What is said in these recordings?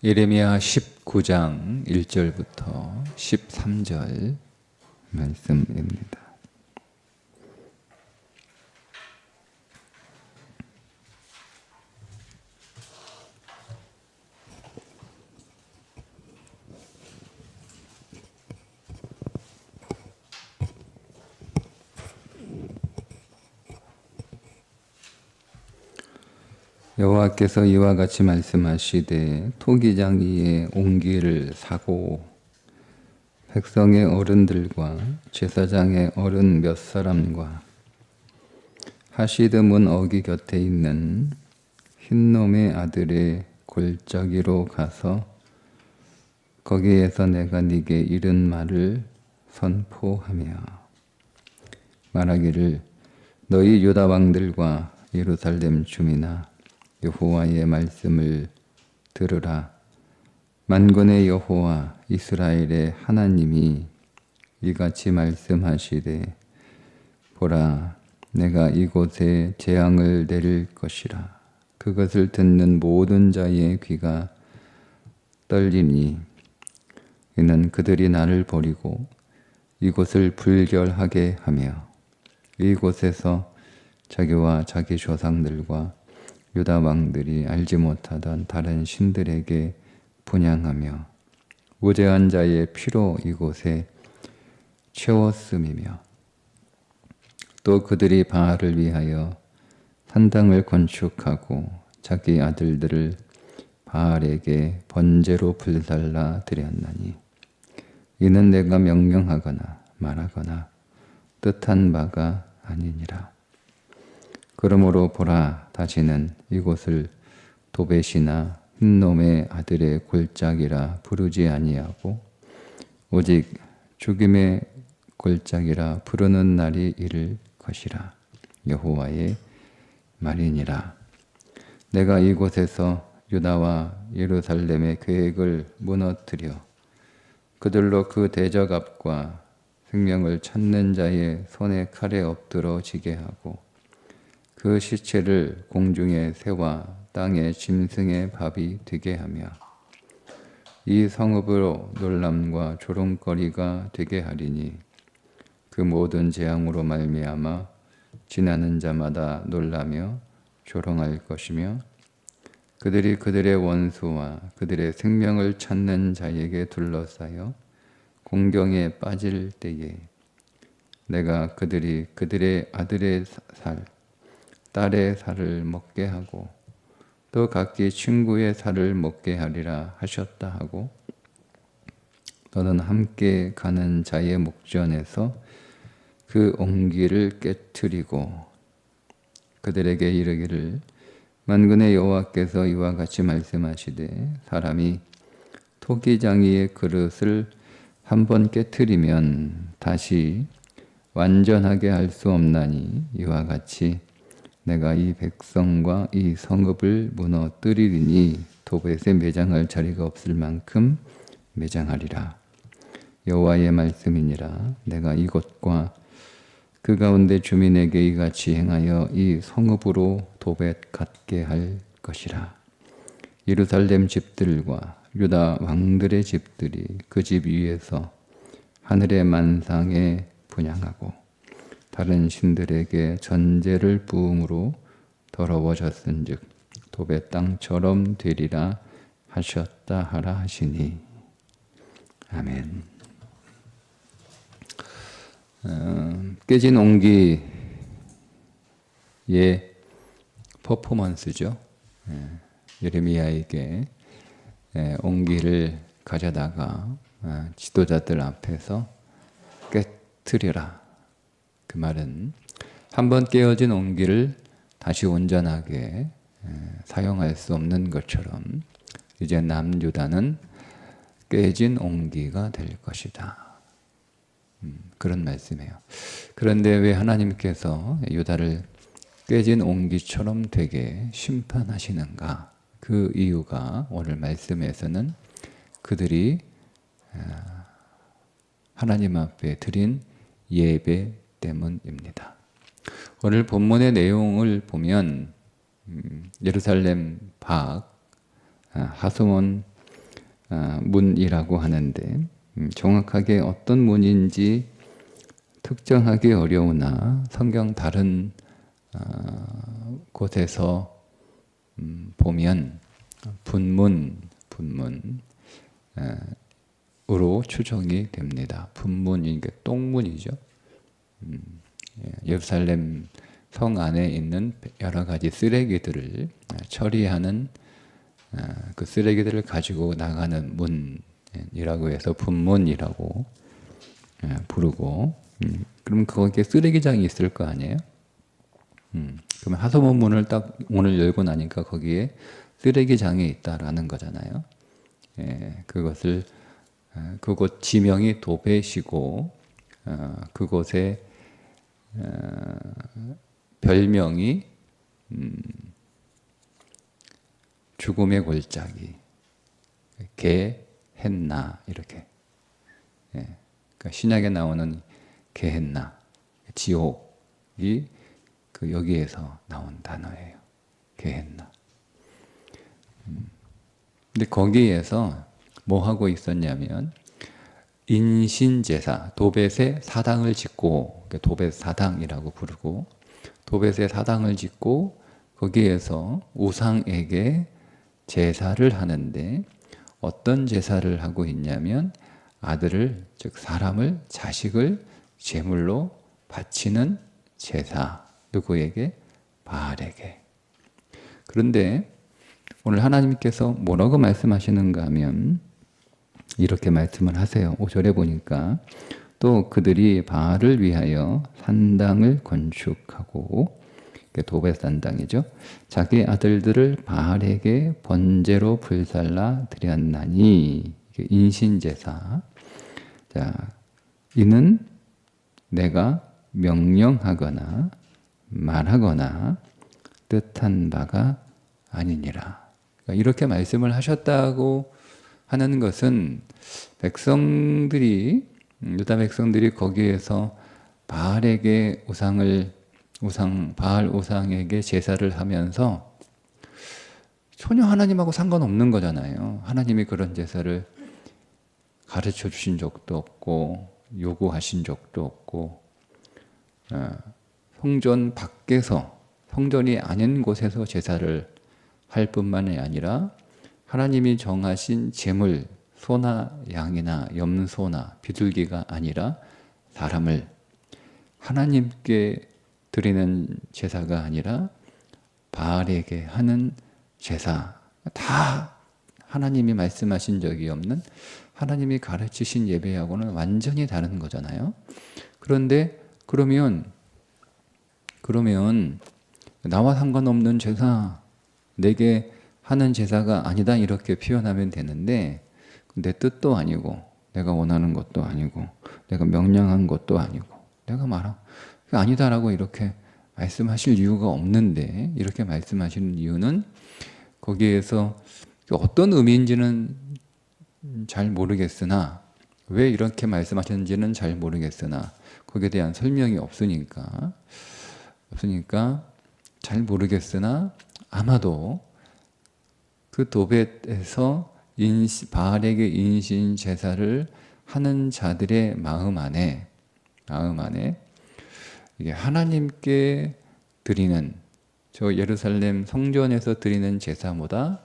예레미야 19장 1절부터 13절 말씀입니다. 여호와께서 이와 같이 말씀하시되 토기장 위에 옹기를 사고 백성의 어른들과 제사장의 어른 몇 사람과 하시드 문 어기 곁에 있는 흰놈의 아들의 골짜기로 가서 거기에서 내가 네게 이른 말을 선포하며 말하기를 너희 유다 왕들과 예루살렘 주민아 여호와의 말씀을 들으라. 만군의 여호와 이스라엘의 하나님이 이같이 말씀하시되 보라 내가 이곳에 재앙을 내릴 것이라. 그것을 듣는 모든 자의 귀가 떨리니 이는 그들이 나를 버리고 이곳을 불결하게 하며 이곳에서 자기와 자기 조상들과 유다 왕들이 알지 못하던 다른 신들에게 분향하며 무죄한 자의 피로 이곳에 채웠음이며 또 그들이 바알을 위하여 산당을 건축하고 자기 아들들을 바알에게 번제로 불살라 드렸나니 이는 내가 명령하거나 말하거나 뜻한 바가 아니니라. 그러므로 보라 다시는 이곳을 도벳이나 흰놈의 아들의 골짜기라 부르지 아니하고 오직 죽임의 골짜기라 부르는 날이 이를 것이라. 여호와의 말이니라. 내가 이곳에서 유다와 예루살렘의 계획을 무너뜨려 그들로 그 대적압과 생명을 찾는 자의 손에 칼에 엎드러지게 하고 그 시체를 공중의 새와 땅의 짐승의 밥이 되게 하며 이 성읍으로 놀람과 조롱거리가 되게 하리니 그 모든 재앙으로 말미암아 지나는 자마다 놀라며 조롱할 것이며 그들이 그들의 원수와 그들의 생명을 찾는 자에게 둘러싸여 공경에 빠질 때에 내가 그들이 그들의 아들의 살 딸의 살을 먹게 하고 또 각기 친구의 살을 먹게 하리라 하셨다 하고 너는 함께 가는 자의 목전에서 그 옹기를 깨트리고 그들에게 이르기를 만군의 여호와께서 이와 같이 말씀하시되 사람이 토기장이의 그릇을 한번 깨트리면 다시 완전하게 할 수 없나니 이와 같이 내가 이 백성과 이 성읍을 무너뜨리리니 도벳에 매장할 자리가 없을 만큼 매장하리라. 여호와의 말씀이니라. 내가 이곳과 그 가운데 주민에게 이같이 행하여 이 성읍으로 도벳 갖게 할 것이라. 예루살렘 집들과 유다 왕들의 집들이 그 집 위에서 하늘의 만상에 분향하고 다른 신들에게 전제를 부음으로 더러워졌은즉 도벳 땅처럼 되리라 하셨다 하라 하시니 아멘. 깨진 옹기의 퍼포먼스죠. 예레미야에게 옹기를 가져다가 지도자들 앞에서 깨트려라. 그 말은 한번 깨어진 옹기를 다시 온전하게 사용할 수 없는 것처럼 이제 남유다는 깨진 옹기가 될 것이다. 그런 말씀이에요. 그런데 왜 하나님께서 유다를 깨진 옹기처럼 되게 심판하시는가? 그 이유가 오늘 말씀에서는 그들이 하나님 앞에 드린 예배 때문입니다. 오늘 본문의 내용을 보면 예루살렘 밖 하스몬 문이라고 하는데 정확하게 어떤 문인지 특정하기 어려우나 성경 다른 곳에서 보면 분문으로 추정이 됩니다. 분문이 똥문이죠. 예루살렘 성 안에 있는 여러 가지 쓰레기들을 처리하는 그 쓰레기들을 가지고 나가는 문이라고 해서 분문이라고 부르고, 그럼 거기에 쓰레기장이 있을 거 아니에요? 그러면 하소문 문을 딱 오늘 열고 나니까 거기에 쓰레기장이 있다라는 거잖아요. 그것을 그곳 지명이 도벳이고 그곳의 별명이 죽음의 골짜기, 게헨나 이렇게. 그러니까 신약에 나오는 게헨나, 지옥이 그 여기에서 나온 단어예요. 게헨나. 근데 거기에서 뭐 하고 있었냐면 인신제사, 도벳의 사당을 짓고, 도벳 사당이라고 부르고, 도벳의 사당을 짓고 거기에서 우상에게 제사를 하는데 어떤 제사를 하고 있냐면 아들을, 즉 사람을, 자식을 제물로 바치는 제사. 누구에게? 바알에게. 그런데 오늘 하나님께서 뭐라고 말씀하시는가 하면 이렇게 말씀을 하세요. 5절에 보니까 또 그들이 바알을 위하여 산당을 건축하고, 도벳 산당이죠. 자기 아들들을 바알에게 번제로 불살라 드렸나니, 인신제사. 자, 이는 내가 명령하거나 말하거나 뜻한 바가 아니니라. 그러니까 이렇게 말씀을 하셨다고 하는 것은 백성들이, 유다 백성들이 거기에서 바알에게 바알 우상에게 제사를 하면서 전혀 하나님하고 상관없는 거잖아요. 하나님이 그런 제사를 가르쳐 주신 적도 없고 요구하신 적도 없고, 성전 밖에서, 성전이 아닌 곳에서 제사를 할 뿐만이 아니라 하나님이 정하신 제물, 소나 양이나 염소나 비둘기가 아니라 사람을, 하나님께 드리는 제사가 아니라 바알에게 하는 제사, 다 하나님이 말씀하신 적이 없는, 하나님이 가르치신 예배하고는 완전히 다른 거잖아요. 그런데 그러면 나와 상관없는 제사, 내게 하는 제사가 아니다 이렇게 표현하면 되는데, 내 뜻도 아니고 내가 원하는 것도 아니고 내가 명령한 것도 아니고 내가 말한 아니다라고 이렇게 말씀하실 이유가 없는데, 이렇게 말씀하시는 이유는 거기에서 어떤 의미인지는 잘 모르겠으나, 왜 이렇게 말씀하셨는지는 잘 모르겠으나 거기에 대한 설명이 없으니까 잘 모르겠으나 아마도 그 도벳에서 바알에게 인신 제사를 하는 자들의 마음 안에 이게 하나님께 드리는, 저 예루살렘 성전에서 드리는 제사보다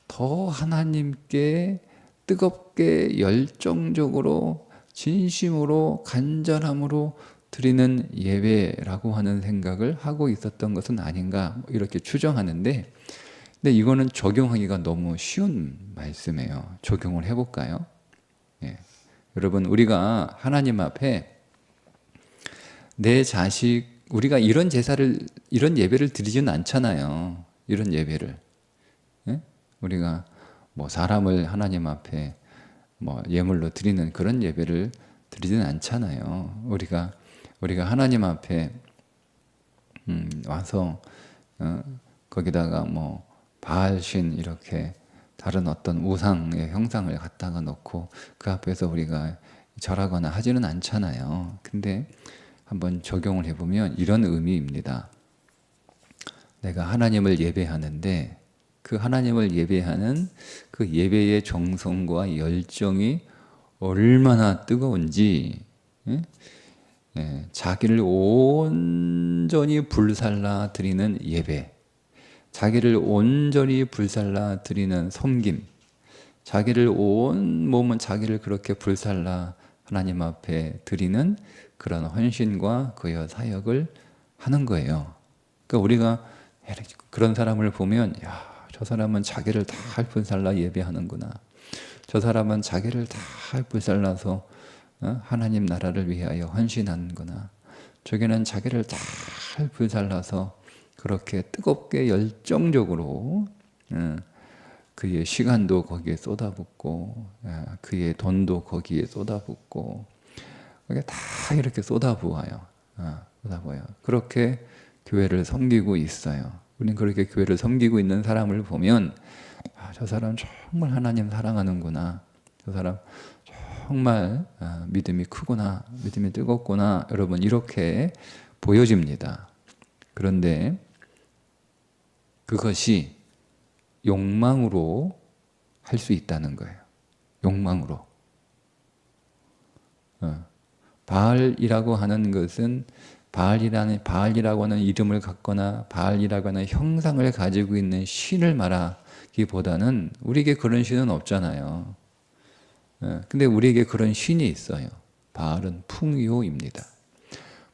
더 하나님께 뜨겁게 열정적으로 진심으로 간절함으로 드리는 예배라고 하는 생각을 하고 있었던 것은 아닌가, 이렇게 추정하는데, 근데 이거는 적용하기가 너무 쉬운 말씀이에요. 적용을 해볼까요? 여러분, 우리가 하나님 앞에 내 자식, 우리가 이런 제사를, 이런 예배를 드리지는 않잖아요. 이런 예배를. 우리가 뭐 사람을 하나님 앞에 뭐 예물로 드리는 그런 예배를 드리지는 않잖아요. 우리가 하나님 앞에 와서 거기다가 뭐 바알신 이렇게 다른 어떤 우상의 형상을 갖다가 놓고 그 앞에서 우리가 절하거나 하지는 않잖아요. 근데 한번 적용을 해보면 이런 의미입니다. 내가 하나님을 예배하는데 그 하나님을 예배하는 그 예배의 정성과 열정이 얼마나 뜨거운지, 자기를 온전히 불살라 드리는 예배, 자기를 온전히 불살라 드리는 섬김, 자기를 온 몸은 자기를 그렇게 불살라 하나님 앞에 드리는 그런 헌신과 그의 사역을 하는 거예요. 그러니까 우리가 그런 사람을 보면, 야, 저 사람은 자기를 다 불살라 예배하는구나. 저 사람은 자기를 다 불살라서 하나님 나라를 위하여 헌신하는구나. 저기는 자기를 다 불살라서 그렇게 뜨겁게 열정적으로 그의 시간도 거기에 쏟아붓고 그의 돈도 거기에 쏟아붓고 그게 다 이렇게 쏟아부어요. 쏟아부어요. 그렇게 교회를 섬기고 있어요. 우리는 그렇게 교회를 섬기고 있는 사람을 보면 저 사람 정말 하나님 사랑하는구나. 저 사람 정말 믿음이 크구나. 믿음이 뜨겁구나. 여러분 이렇게 보여집니다. 그런데 그것이 욕망으로 할 수 있다는 거예요. 욕망으로. 바알이라고 하는 것은 바알이라고 하는 이름을 갖거나 바알이라고 하는 형상을 가지고 있는 신을 말하기보다는 우리에게 그런 신은 없잖아요. 근데 우리에게 그런 신이 있어요. 바알은 풍요입니다.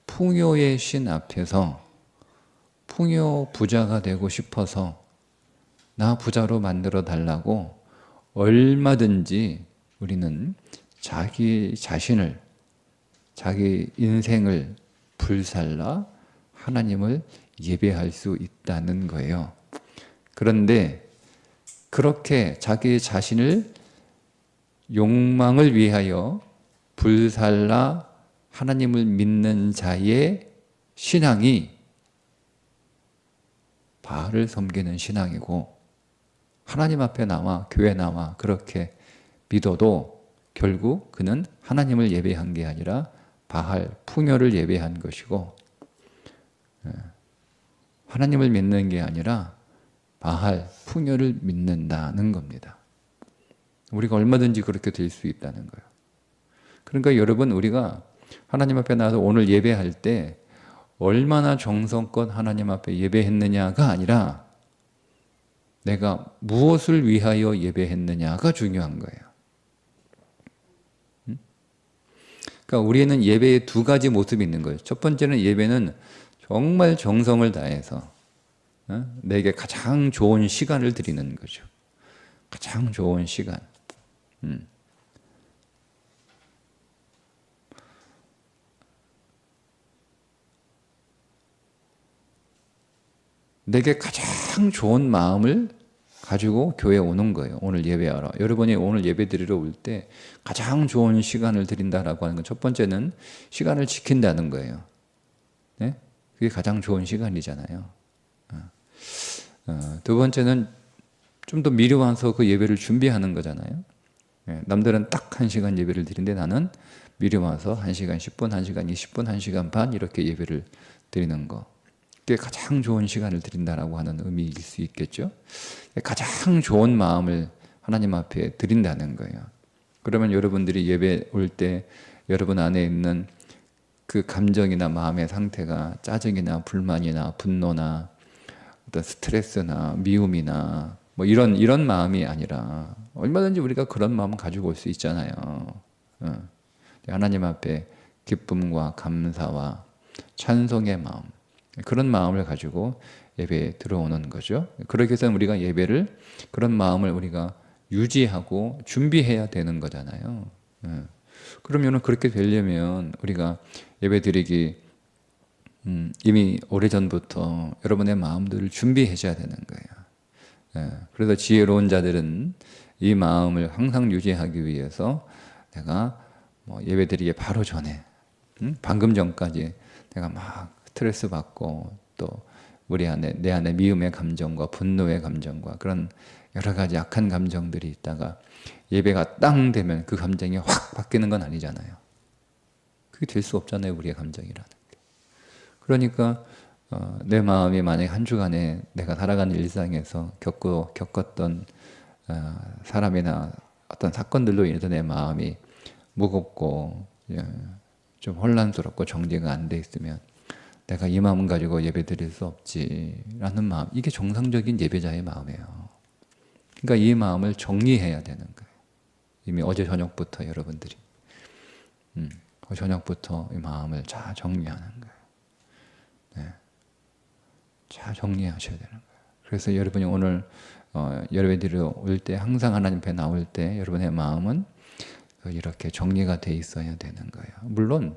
풍요의 신 앞에서 풍요 부자가 되고 싶어서 나 부자로 만들어 달라고 얼마든지 우리는 자기 자신을, 자기 인생을 불살라 하나님을 예배할 수 있다는 거예요. 그런데 그렇게 자기 자신을 욕망을 위하여 불살라 하나님을 믿는 자의 신앙이 바알을 섬기는 신앙이고, 하나님 앞에 나와 교회 나와 그렇게 믿어도 결국 그는 하나님을 예배한 게 아니라 바알 풍요를 예배한 것이고, 하나님을 믿는 게 아니라 바알 풍요를 믿는다는 겁니다. 우리가 얼마든지 그렇게 될 수 있다는 거예요. 그러니까 여러분, 우리가 하나님 앞에 나와서 오늘 예배할 때 얼마나 정성껏 하나님 앞에 예배했느냐가 아니라 내가 무엇을 위하여 예배했느냐가 중요한 거예요. 그러니까 우리는 예배에 두 가지 모습이 있는 거예요. 첫 번째는 예배는 정말 정성을 다해서 내게 가장 좋은 시간을 드리는 거죠. 가장 좋은 시간. 내게 가장 좋은 마음을 가지고 교회에 오는 거예요. 오늘 예배하러. 여러분이 오늘 예배 드리러 올 때 가장 좋은 시간을 드린다라고 하는 건 첫 번째는 시간을 지킨다는 거예요. 네? 그게 가장 좋은 시간이잖아요. 두 번째는 좀 더 미리 와서 그 예배를 준비하는 거잖아요. 남들은 딱 1시간 예배를 드리는데 나는 미리 와서 1시간 10분, 1시간 20분, 1시간 반 이렇게 예배를 드리는 거. 그게 가장 좋은 시간을 드린다라고 하는 의미일 수 있겠죠. 가장 좋은 마음을 하나님 앞에 드린다는 거예요. 그러면 여러분들이 예배 올 때 여러분 안에 있는 그 감정이나 마음의 상태가 짜증이나 불만이나 분노나 어떤 스트레스나 미움이나 뭐 이런 마음이 아니라 얼마든지 우리가 그런 마음 가지고 올 수 있잖아요. 하나님 앞에 기쁨과 감사와 찬송의 마음, 그런 마음을 가지고 예배에 들어오는 거죠. 그렇게 해서 우리가 예배를, 그런 마음을 우리가 유지하고 준비해야 되는 거잖아요. 그러면 그렇게 되려면 우리가 예배 드리기 이미 오래전부터 여러분의 마음들을 준비해줘야 되는 거예요. 그래서 지혜로운 자들은 이 마음을 항상 유지하기 위해서 내가 예배 드리기 바로 전에, 방금 전까지 내가 막 스트레스 받고 또 내 안에 미움의 감정과 분노의 감정과 그런 여러 가지 악한 감정들이 있다가 예배가 땅 되면 그 감정이 확 바뀌는 건 아니잖아요. 그게 될 수 없잖아요, 우리의 감정이라는 게. 그러니까 내 마음이 만약 한 주간에 내가 살아가는 일상에서 겪었던 사람이나 어떤 사건들로 인해서 내 마음이 무겁고 좀 혼란스럽고 정리가 안 돼 있으면 내가 이 마음 가지고 예배 드릴 수 없지라는 마음, 이게 정상적인 예배자의 마음이에요. 그러니까 이 마음을 정리해야 되는 거예요. 이미 어제 저녁부터 여러분들이 저녁부터 이 마음을 잘 정리하는 거예요. 네. 잘 정리하셔야 되는 거예요. 그래서 여러분이 오늘 예배드리러 올 때 항상 하나님 앞에 나올 때 여러분의 마음은 이렇게 정리가 돼 있어야 되는 거예요. 물론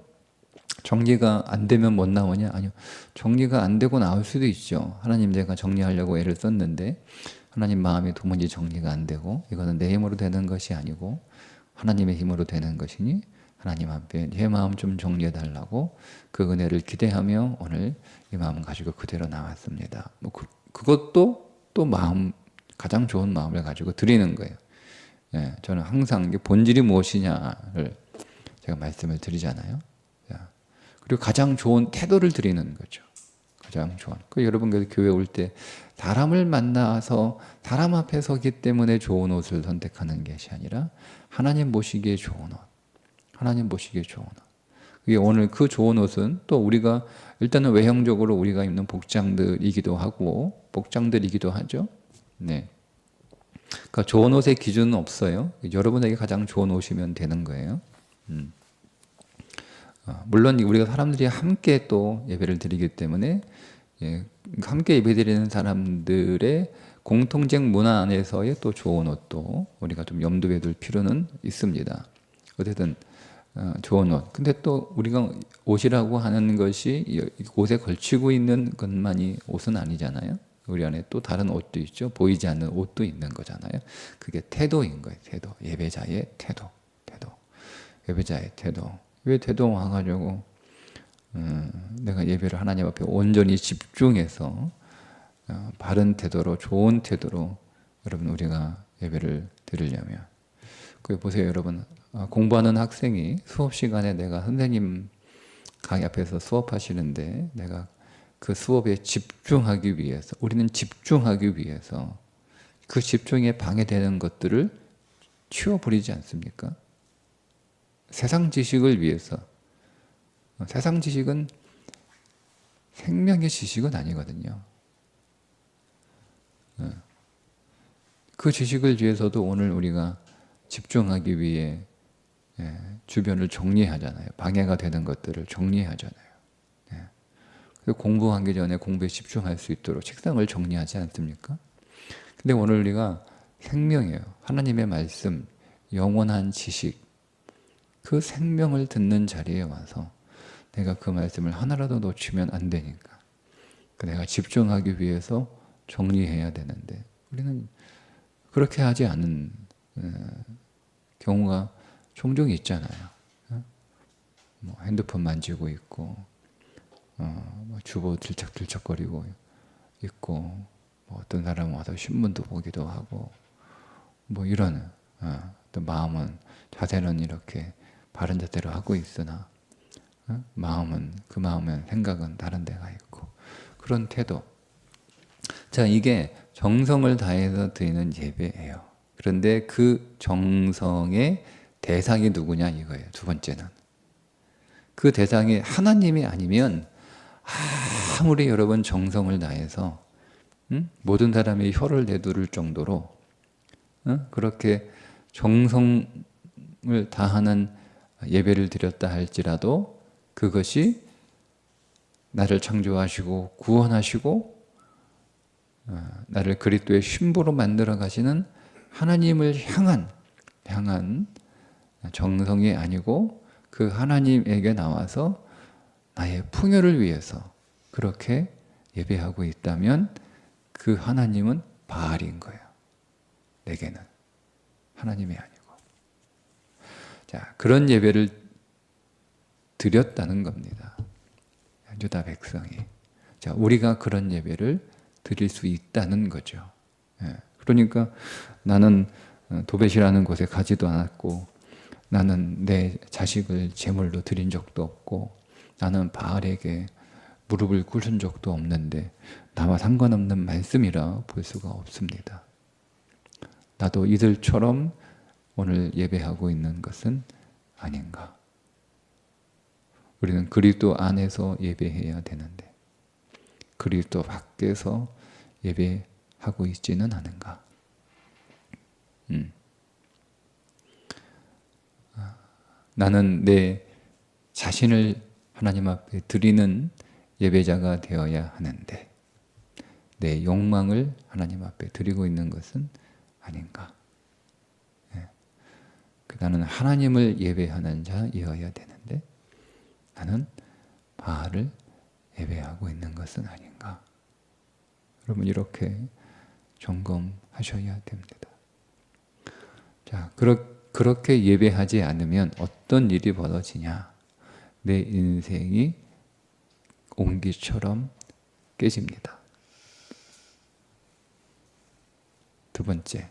정리가 안 되면 못 나오냐? 아니요. 정리가 안 되고 나올 수도 있죠. 하나님 내가 정리하려고 애를 썼는데 하나님 마음이 도무지 정리가 안 되고 이거는 내 힘으로 되는 것이 아니고 하나님의 힘으로 되는 것이니 하나님 앞에 내 마음 좀 정리해 달라고 그 은혜를 기대하며 오늘 이 마음을 가지고 그대로 나왔습니다. 뭐 그것도 또 마음, 가장 좋은 마음을 가지고 드리는 거예요. 예, 저는 항상 본질이 무엇이냐를 제가 말씀을 드리잖아요. 그리고 가장 좋은 태도를 드리는 거죠. 가장 좋은. 여러분 교회 올 때 사람을 만나서 사람 앞에 서기 때문에 좋은 옷을 선택하는 것이 아니라 하나님 보시기에 좋은 옷. 하나님 보시기에 좋은 옷. 그게 오늘 그 좋은 옷은 또 우리가 일단은 외형적으로 우리가 입는 복장들이기도 하고 복장들이기도 하죠. 네. 그러니까 좋은 옷의 기준은 없어요. 여러분에게 가장 좋은 옷이면 되는 거예요. 물론 우리가 사람들이 함께 또 예배를 드리기 때문에 함께 예배드리는 사람들의 공통적 문화 안에서의 또 좋은 옷도 우리가 좀 염두에 둘 필요는 있습니다. 어쨌든 좋은 옷. 근데 또 우리가 옷이라고 하는 것이 옷에 걸치고 있는 것만이 옷은 아니잖아요. 우리 안에 또 다른 옷도 있죠. 보이지 않는 옷도 있는 거잖아요. 그게 태도인 거예요. 태도. 예배자의 태도. 예배자의 태도. 왜 태도 와가지고 내가 예배를 하나님 앞에 온전히 집중해서 바른 태도로 좋은 태도로 여러분 우리가 예배를 드리려면 보세요 여러분 공부하는 학생이 수업 시간에 내가 선생님 강의 앞에서 수업하시는데 내가 그 수업에 집중하기 위해서 우리는 집중하기 위해서 그 집중에 방해되는 것들을 치워버리지 않습니까? 세상 지식을 위해서 세상 지식은 생명의 지식은 아니거든요. 그 지식을 위해서도 오늘 우리가 집중하기 위해 주변을 정리하잖아요. 방해가 되는 것들을 정리하잖아요. 공부하기 전에 공부에 집중할 수 있도록 책상을 정리하지 않습니까? 근데 오늘 우리가 생명이에요. 하나님의 말씀, 영원한 지식, 그 생명을 듣는 자리에 와서 내가 그 말씀을 하나라도 놓치면 안 되니까 내가 집중하기 위해서 정리해야 되는데 우리는 그렇게 하지 않은 경우가 종종 있잖아요. 뭐 핸드폰 만지고 있고 뭐 주보 들적들적거리고 있고 뭐 어떤 사람은 와서 신문도 보기도 하고 뭐 이런 또 마음은 자세는 이렇게 바른 자세로 하고 있으나 마음은 그 마음은 생각은 다른 데가 있고 그런 태도. 자, 이게 정성을 다해서 드리는 예배예요. 그런데 그 정성의 대상이 누구냐 이거예요. 두 번째는 그 대상이 하나님이 아니면 아무리 여러분 정성을 다해서 모든 사람이 혀를 내두를 정도로 그렇게 정성을 다하는 예배를 드렸다 할지라도 그것이 나를 창조하시고 구원하시고 나를 그리스도의 신부로 만들어 가시는 하나님을 향한 정성이 아니고 그 하나님에게 나와서 나의 풍요를 위해서 그렇게 예배하고 있다면 그 하나님은 바알인 거예요. 내게는 하나님이 아니고. 자, 그런 예배를 드렸다는 겁니다. 유다 백성이. 자, 우리가 그런 예배를 드릴 수 있다는 거죠. 그러니까 나는 도벳이라는 곳에 가지도 않았고 나는 내 자식을 제물로 드린 적도 없고 나는 바알에게 무릎을 꿇은 적도 없는데 나와 상관없는 말씀이라 볼 수가 없습니다. 나도 이들처럼 오늘 예배하고 있는 것은 아닌가? 우리는 그리스도 안에서 예배해야 되는데 그리스도 밖에서 예배하고 있지는 않은가? 나는 내 자신을 하나님 앞에 드리는 예배자가 되어야 하는데 내 욕망을 하나님 앞에 드리고 있는 것은 아닌가? 나는 하나님을 예배하는 자이어야 되는데 나는 바알을 예배하고 있는 것은 아닌가? 여러분 이렇게 점검하셔야 됩니다. 자, 그렇게 예배하지 않으면 어떤 일이 벌어지냐? 내 인생이 옹기처럼 깨집니다. 두 번째,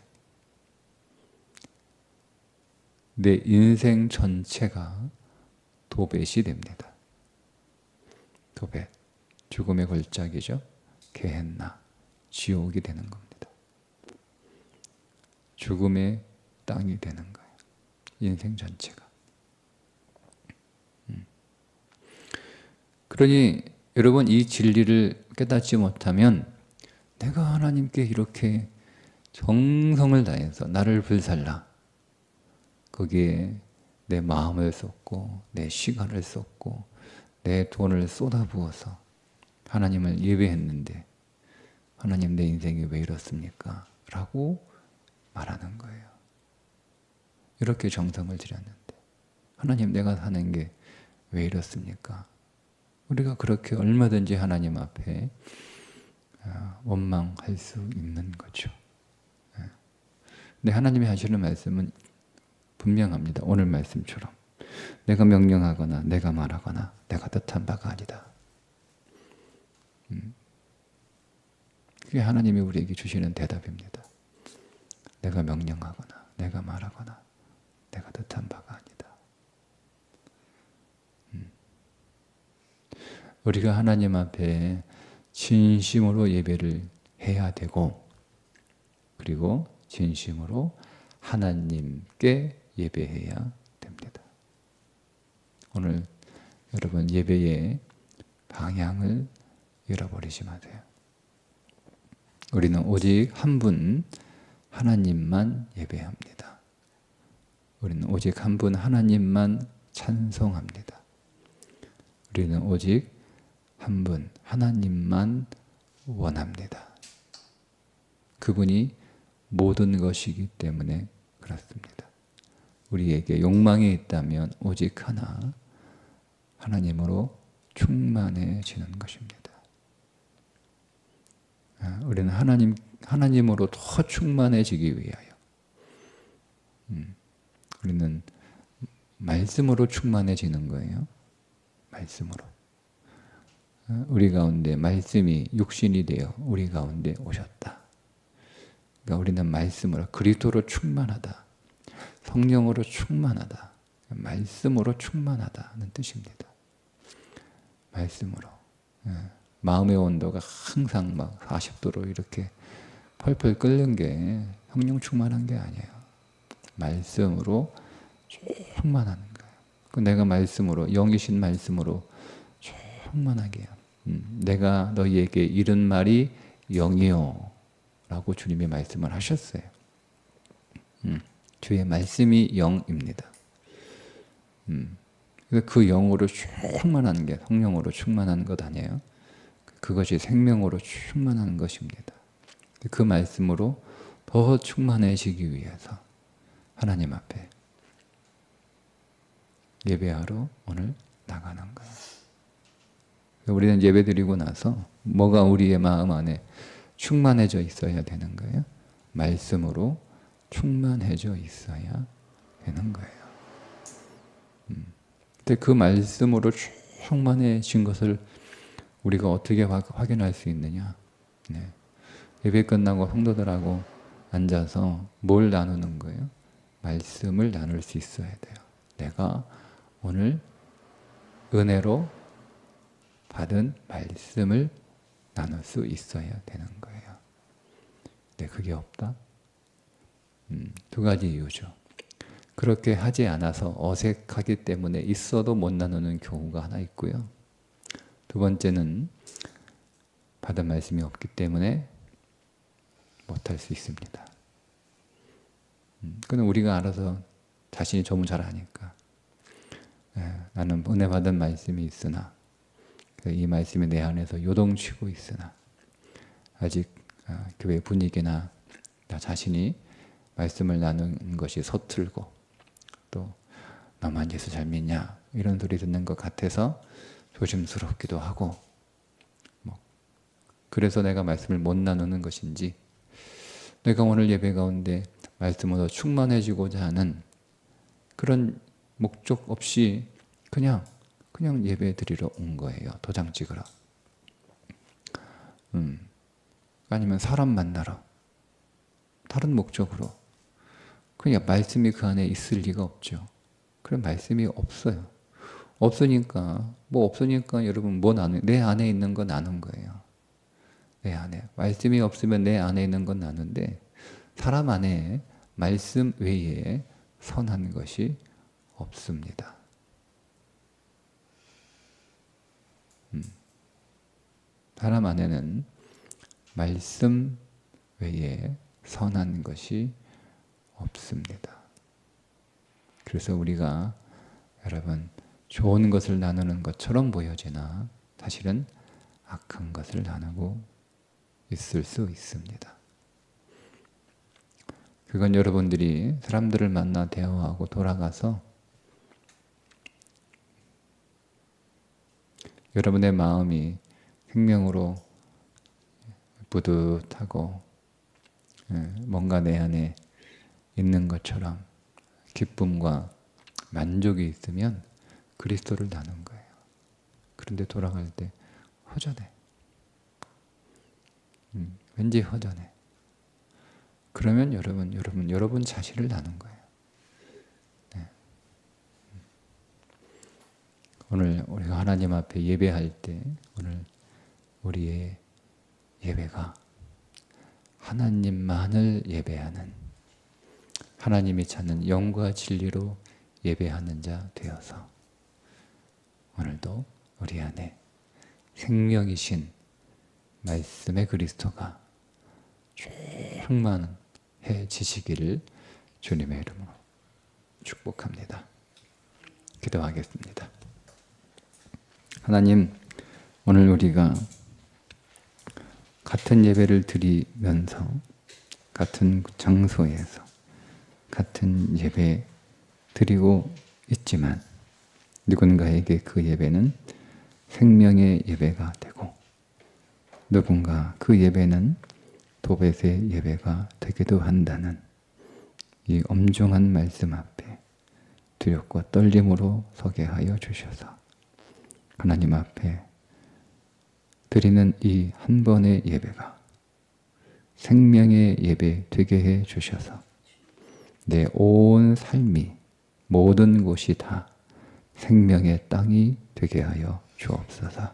내 인생 전체가 도벳이 됩니다. 도벳, 죽음의 골짜기죠. 게헨나, 지옥이 되는 겁니다. 죽음의 땅이 되는 거예요. 인생 전체가. 그러니 여러분 이 진리를 깨닫지 못하면 내가 하나님께 이렇게 정성을 다해서 나를 불살라 거기에 내 마음을 쏟고 내 시간을 쏟고 내 돈을 쏟아부어서 하나님을 예배했는데 하나님 내 인생이 왜 이렇습니까? 라고 말하는 거예요. 이렇게 정성을 들였는데 하나님 내가 사는 게 왜 이렇습니까? 우리가 그렇게 얼마든지 하나님 앞에 원망할 수 있는 거죠. 근데 하나님이 하시는 말씀은 분명합니다. 오늘 말씀처럼 내가 명령하거나 내가 말하거나 내가 뜻한 바가 아니다. 그게 하나님이 우리에게 주시는 대답입니다. 내가 명령하거나 내가 말하거나 내가 뜻한 바가 아니다. 우리가 하나님 앞에 진심으로 예배를 해야 되고 그리고 진심으로 하나님께 예배해야 됩니다. 오늘 여러분 예배의 방향을 잃어버리지 마세요. 우리는 오직 한 분 하나님만 예배합니다. 우리는 오직 한 분 하나님만 찬송합니다. 우리는 오직 한 분 하나님만 원합니다. 그분이 모든 것이기 때문에 그렇습니다. 우리에게 욕망이 있다면 오직 하나, 하나님으로 충만해지는 것입니다. 우리는 하나님으로 더 충만해지기 위하여 우리는 말씀으로 충만해지는 거예요. 말씀으로. 우리 가운데 말씀이 육신이 되어 우리 가운데 오셨다. 그러니까 우리는 말씀으로 그리스도로 충만하다. 성령으로 충만하다. 말씀으로 충만하다는 뜻입니다. 말씀으로. 마음의 온도가 항상 막 40도로 이렇게 펄펄 끓는 게 성령 충만한 게 아니에요. 말씀으로 충만하는 거예요. 내가 말씀으로 영이신 말씀으로 충만하게 내가 너희에게 이른 말이 영이요 라고 주님이 말씀을 하셨어요. 주의 말씀이 영입니다. 그래서 그 영으로 충만한 게 성령으로 충만한 것 아니에요. 그것이 생명으로 충만한 것입니다. 그 말씀으로 더 충만해지기 위해서 하나님 앞에 예배하러 오늘 나가는 거예요. 우리는 예배 드리고 나서 뭐가 우리의 마음 안에 충만해져 있어야 되는 거예요. 말씀으로 충만해져 있어야 되는 거예요. 근데 그 말씀으로 충만해진 것을 우리가 어떻게 확인할 수 있느냐? 네. 예배 끝나고 성도들하고 앉아서 뭘 나누는 거예요? 말씀을 나눌 수 있어야 돼요. 내가 오늘 은혜로 받은 말씀을 나눌 수 있어야 되는 거예요. 근데 그게 없다? 두 가지 이유죠. 그렇게 하지 않아서 어색하기 때문에 있어도 못 나누는 경우가 하나 있고요. 두 번째는 받은 말씀이 없기 때문에 못할 수 있습니다. 그건 우리가 알아서 자신이 너무 잘 아니까. 나는 은혜 받은 말씀이 있으나 이 말씀이 내 안에서 요동치고 있으나 아직 교회 분위기나 나 자신이 말씀을 나누는 것이 서툴고 또 나만 예수 잘 믿냐 이런 소리 듣는 것 같아서 조심스럽기도 하고 그래서 내가 말씀을 못 나누는 것인지 내가 오늘 예배 가운데 말씀으로 충만해지고자 하는 그런 목적 없이 그냥 예배 드리러 온 거예요. 도장 찍으러. 아니면 사람 만나러. 다른 목적으로. 그냥 말씀이 그 안에 있을 리가 없죠. 그런 말씀이 없어요. 없으니까 여러분 내 안에 있는 거 나눈 거예요. 내 안에. 말씀이 없으면 내 안에 있는 건 나누는데 사람 안에 말씀 외에 선한 것이 없습니다. 사람 안에는 말씀 외에 선한 것이 없습니다. 그래서 우리가 여러분 좋은 것을 나누는 것처럼 보여지나 사실은 악한 것을 나누고 있을 수 있습니다. 그건 여러분들이 사람들을 만나 대화하고 돌아가서 여러분의 마음이 생명으로 뿌듯하고 뭔가 내 안에 있는 것처럼 기쁨과 만족이 있으면 그리스도를 나눈 거예요. 그런데 돌아갈 때 허전해. 왠지 허전해. 그러면 여러분 자신을 나눈 거예요. 네. 오늘 우리가 하나님 앞에 예배할 때 오늘 우리의 예배가 하나님만을 예배하는 하나님이 찾는 영과 진리로 예배하는 자 되어서 오늘도 우리 안에 생명이신 말씀의 그리스도가 충만해지시기를 주님의 이름으로 축복합니다. 기도하겠습니다. 하나님, 오늘 우리가 같은 예배를 드리면서 같은 장소에서 같은 예배 드리고 있지만 누군가에게 그 예배는 생명의 예배가 되고 누군가 그 예배는 도벳의 예배가 되기도 한다는 이 엄중한 말씀 앞에 두렵고 떨림으로 서게 하여 주셔서 하나님 앞에 드리는 이 한 번의 예배가 생명의 예배 되게 해 주셔서 내 온 삶이 모든 곳이 다 생명의 땅이 되게 하여 주옵소서.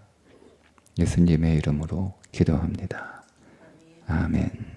예수님의 이름으로 기도합니다. 아멘.